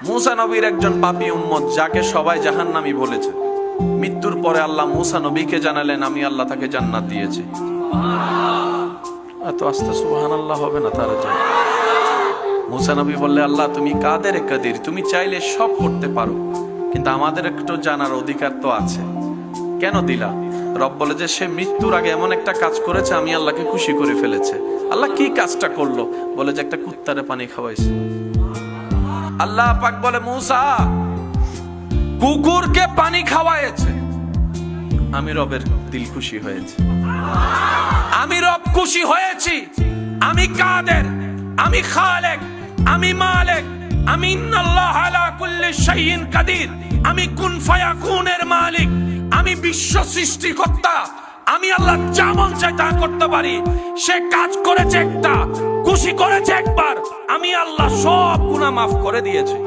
মুসা নবীর একজন পাপী উম্মত, যাকে সবাই জাহান্নামী বলেছে, মৃত্যুর পরে আল্লাহ মুসা নবীকে জানালেন আমি আল্লাহ তাকে জান্নাত দিয়েছি। এত আস্তে সুবহানাল্লাহ হবে না? তারা জানে। মুসা নবী বললে, আল্লাহ তুমি কাদের কাদির, তুমি চাইলে সব করতে পারো, কিন্তু আমাদের একটু জানার অধিকার তো আছে, কেন দিলা? রব বলে যে সে মৃত্যুর আগে এমন একটা কাজ করেছে, আমি আল্লাহকে খুশি করে ফেলেছে। আল্লাহ কি কাজটা করলো? বলে যে একটা কুত্তারে পানি খাওয়াইছে। আল্লাহ পাক বলে, মুসা কুকুরকে পানি খাওয়াইছে, আমি রবের দিল খুশি হয়েছে, আমি রব খুশি হয়েছি। আমি কাদের, আমি খালেক, আমি মালিক, আমি ইন্নাল্লাহ আলা কুল্লি শাইইন কাদির, আমি কুন ফায়াকুনের মালিক, আমি বিশ্ব সৃষ্টিকর্তা, আমি আল্লাহ যা মন চাই তা করতে পারি। সে কাজ করেছে একটা, খুশি করেছে একবার, আমি আল্লাহ সব গুনাহ মাফ করে দিয়েছি।